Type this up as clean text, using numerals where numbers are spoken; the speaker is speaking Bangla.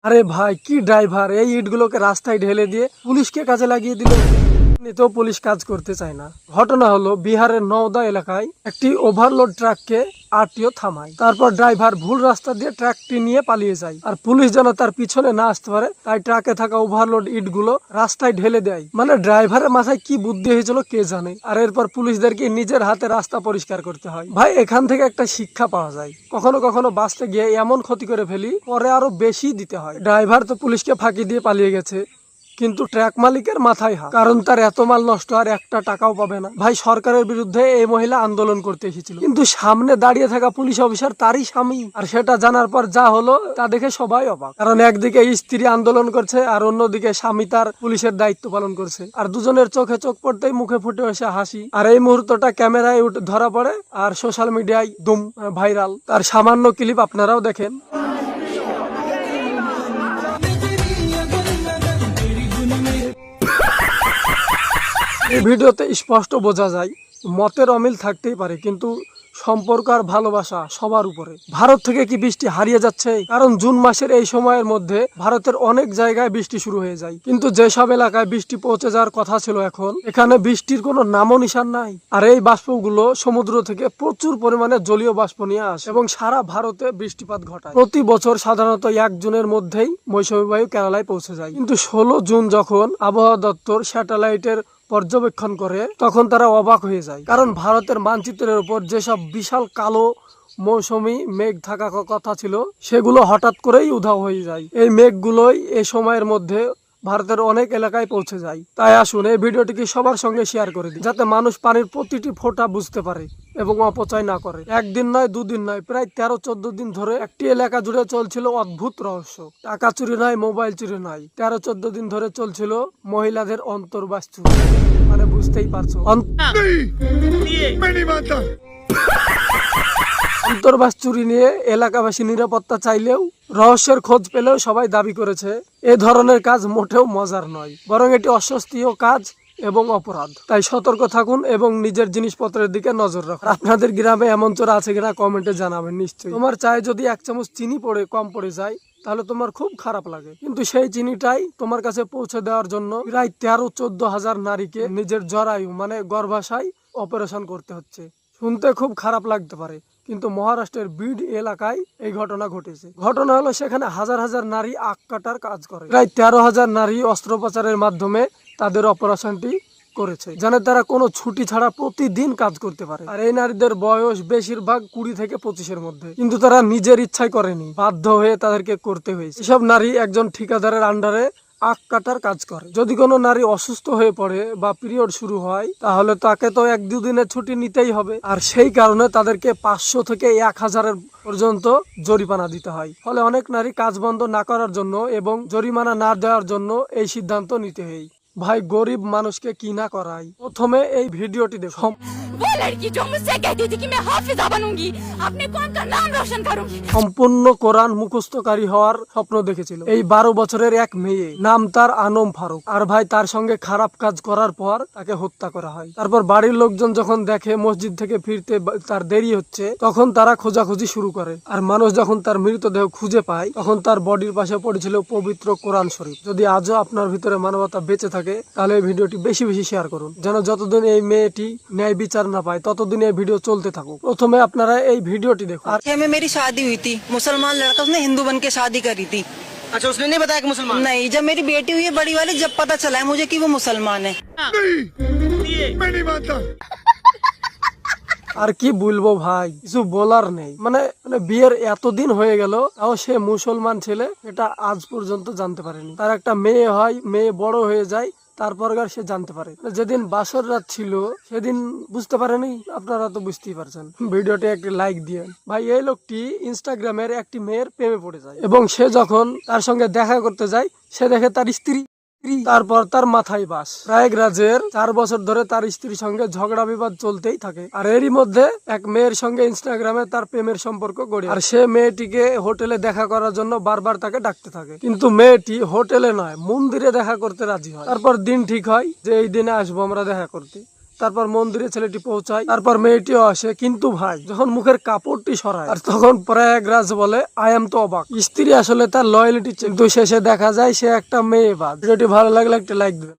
আরে ভাই কি ড্রাইভার এই ইটগুলোকে রাস্তায় ঢেলে দিয়ে পুলিশকে কাজে লাগিয়ে দিল। এমনিতেও পুলিশ কাজ করতে চায় না। ঘটনা হলো বিহারের নওদা এলাকায় একটি ওভারলোড ট্রাককে আরটিও থামায়। তারপর ড্রাইভার ভুল রাস্তা দিয়ে ট্রাকটি নিয়ে পালিয়ে যায়। আর পুলিশ যেন তার পিছনে না আসতে পারে তাই ট্রাকে থাকা ওভারলোড ইটগুলো রাস্তায় ঢেলে দেয়। মানে ড্রাইভারের মাথায় কি বুদ্ধি হয়েছিল কে জানে। আর এরপর পুলিশদেরকে নিজের হাতে রাস্তা পরিষ্কার করতে হয়। ভাই এখান থেকে একটা শিক্ষা পাওয়া যায়, কখনো কখনো বাঁচতে গিয়ে এমন ক্ষতি করে ফেলি পরে আরো বেশি দিতে হয়। ড্রাইভার তো পুলিশকে ফাঁকি দিয়ে পালিয়ে গেছে, কিন্তু ট্রাক মালিকের মাথায় হাত, কারণ তার এত মাল নষ্ট আর একটা টাকাও পাবে না। ভাই সরকারের বিরুদ্ধে এই মহিলা আন্দোলন করতে এসেছিল, কিন্তু সামনে দাঁড়িয়ে থাকা পুলিশ অফিসার তারই স্বামী। আর সেটা জানার পর যা হলো তা দেখে সবাই অবাক, কারণ একদিকে স্ত্রী আন্দোলন করছে আর অন্যদিকে স্বামী তার পুলিশের দায়িত্ব পালন করছে। আর দুজনের চোখে চোখ পড়তেই মুখে ফুটে এসে হাসি। আর এই মুহূর্তটা ক্যামেরায় ধরা পড়ে আর সোশ্যাল মিডিয়ায় দুম ভাইরাল। তার সামান্য ক্লিপ আপনারাও দেখেন। এই ভিডিওতে স্পষ্ট বোঝা যায় মতের অমিল থাকতেই পারে, কিন্তু সম্পর্ক আর ভালোবাসা সবার উপরে। ভারত থেকে কি বৃষ্টি হারিয়ে যাচ্ছে? কারণ জুন মাসের এই সময়ের মধ্যে ভারতের অনেক জায়গায় বৃষ্টি শুরু হয়ে যায়, কিন্তু যেসব এলাকায় বৃষ্টি পৌঁছে যাওয়ার কথা ছিল এখন এখানে বৃষ্টির কোনো নামও নিশান নাই। আর এই বাষ্পগুলো সমুদ্র থেকে প্রচুর পরিমাণে জলীয় বাষ্প নিয়ে আসে এবং সারা ভারতে বৃষ্টিপাত ঘটায়। প্রতি বছর সাধারণত 1 জুনের মধ্যেই মৌসুমী বায়ু কেরালায় পৌঁছে যায়, কিন্তু 16 জুন যখন আবহাওয়া দপ্তর স্যাটেলাইটের পর্যবেক্ষণ করে তখন তারা অবাক হয়ে যায়, কারণ ভারতের মানচিত্রের উপর যেসব বিশাল কালো মৌসুমী মেঘ থাকা কথা ছিল সেগুলো হঠাৎ করেই উধাও হয়ে যায়। এই মেঘগুলোই এই সময়ের মধ্যে ভারতের অনেক এলাকায় পৌঁছে যায়। তাই আসুন এই ভিডিওটিকে সবার সঙ্গে শেয়ার করে দিই, যাতে মানুষ পানির প্রতিটি ফোঁটা বুঝতে পারে এবং অপচয় না করে। একদিন নয়, দুদিন নয়, প্রায় 13-14 দিন ধরে একটি এলাকা জুড়ে চলছিল অদ্ভুত রহস্য। টাকা চুরি নয়, মোবাইল চুরি নয়, 13-14 দিন ধরে চলছিল মহিলাদের অন্তর্বাস চুরি। মানে বুঝতেই পারছো, অন্তর্বাস চুরি নিয়ে এলাকাবাসী নিরাপত্তা চাইলেও রহস্যের খোঁজ পেলেও সবাই দাবি করেছে এ ধরনের কাজ মোটেও মজার নয়, বরং এটি অস্বস্তিও কাজ এবং অপরাধ। তাই সতর্ক থাকুন এবং নিজের জিনিসপত্রের দিকে নজর রাখুন। আপনাদের গ্রামে এমন চোর আছে কিনা কমেন্টে জানাবেন নিশ্চয়ই। তোমার চায়ে যদি 1 চামচ চিনি কম পড়ে যায় তাহলে তোমার খুব খারাপ লাগে, কিন্তু সেই চিনিটাই তোমার কাছে পৌঁছে দেওয়ার জন্য প্রায় 13-14 হাজার নারীকে নিজের জরায়ু মানে গর্ভাশয় অপারেশন করতে হচ্ছে। শুনতে খুব খারাপ লাগতে পারে, কিন্তু মহারাষ্ট্রের বিড এলাকায় এই ঘটনা ঘটেছে। ঘটনা হলো সেখানে হাজার হাজার নারী আখ কাটার কাজ করে। প্রায় 13,000 নারী অস্ত্রোপচারের মাধ্যমে তাদের অপারেশনটি করেছে, জানে তারা কোনো ছুটি ছাড়া প্রতিদিন কাজ করতে পারে। আর এই নারীদের বয়স বেশিরভাগ 20 থেকে 25-এর মধ্যে, কিন্তু তারা নিজের ইচ্ছায় করেনি, বাধ্য হয়ে তাদেরকে করতে হয়েছে। এসব নারী একজন ঠিকাদারের আন্ডারে আখ কাটার কাজ করে। যদি কোনো নারী অসুস্থ হয়ে পড়ে বা পিরিয়ড শুরু হয় তাহলে তাকে তো 1-2 দিনের ছুটি নিতেই হবে। আর সেই কারণে তাদেরকে 500 থেকে 1000 পর্যন্ত জরিমানা দিতে হয়। ফলে অনেক নারী কাজ বন্ধ না করার জন্য এবং জরিমানা না দেওয়ার জন্য এই সিদ্ধান্ত নিতে হয়। ভাই গরিব মানুষকে কি না করাই। প্রথমে এই ভিডিওটি দেখো। वो लड़की जो मुझसे कहती थी कि मैं हाफिजा बनूंगी, अपने कौम का नाम रोशन करूंगी। সম্পূর্ণ কোরআন মুখস্থকারী হওয়ার স্বপ্ন দেখেছিল এই 12 বছরের এক মেয়ে, নাম তার আনম ফারুক। আর ভাই তার সঙ্গে খারাপ কাজ করার পর তাকে হত্যা করা হয়। তারপর বাড়ির লোকজন যখন দেখে মসজিদ থেকে ফিরতে তার দেরি হচ্ছে তখন তারা খোঁজাখুঁজি শুরু করে। আর মানুষ যখন তার মৃতদেহ খুঁজে পায় তখন তার বডির পাশে পড়েছিল পবিত্র কোরআন শরীফ। যদি আজও আপনার ভিতরে মানবতা বেঁচে থাকে তাহলে এই ভিডিওটি বেশি বেশি শেয়ার করুন, যেন যতদিন এই মেয়েটি ন্যায় বিচার না পায় ততদিন এই ভিডিও চলতে থাকুক। প্রথমে আপনারা এই ভিডিওটি দেখুন। में मेरी शादी हुई थी, मुसलमान लड़का, उसने हिंदू बन के शादी करी थी। अच्छा, उसने नहीं बताया कि मुसलमान? नहीं, जब मेरी बेटी हुई है बड़ी वाली, जब पता चला है मुझे कि वो मुसलमान है। मैं नहीं मानता। আর কি বলবো ভাই, কিছু বলার নেই। মানে বিয়ের এতদিন হয়ে গেল তাও সে মুসলমান ছেলে এটা আজ পর্যন্ত জানতে পারেনি। তার একটা মেয়ে হয়, মেয়ে বড় হয়ে যায়, তারপর সে জানতে পারে। যেদিন বাসর রাত ছিল সেদিন বুঝতে পারেনি, আপনারা তো বুঝতেই পারছেন। ভিডিওটি একটি লাইক দিয়ে। ভাই এই লোকটি ইনস্টাগ্রামের একটি মেয়ের প্রেমে পড়ে যায় এবং সে যখন তার সঙ্গে দেখা করতে যায় সে দেখে তার স্ত্রী। তারপর তার মাথায় বাস। প্রয়াগরাজের 4 বছর ধরে তার স্ত্রীর সঙ্গে ঝগড়া বিবাদ চলতেই থাকে। আর এরই মধ্যে এক মেয়ের সঙ্গে ইনস্টাগ্রামে তার প্রেমের সম্পর্ক গড়ে। আর সে মেয়েটিকে হোটেলে দেখা করার জন্য বারবার তাকে ডাকতে থাকে, কিন্তু মেয়েটি হোটেলে নয় মন্দিরে দেখা করতে রাজি হয়। তারপর দিন ঠিক হয় যে এই দিনে আসবো আমরা দেখা করতে। তারপর মন্দিরে ছেলেটি পৌঁছায়, তারপর মেয়েটিও আসে। কিন্তু ভাই যখন মুখের কাপড়টি সরায় আর তখন প্রয়াগরাজ বলে আই এম তো অবাক। স্ত্রী আসলে তার লয়ালিটি, কিন্তু শেষে দেখা যায় সে একটা মেয়ে বাদ। ভিডিওটি ভালো লাগলে একটা লাইক দিবেন।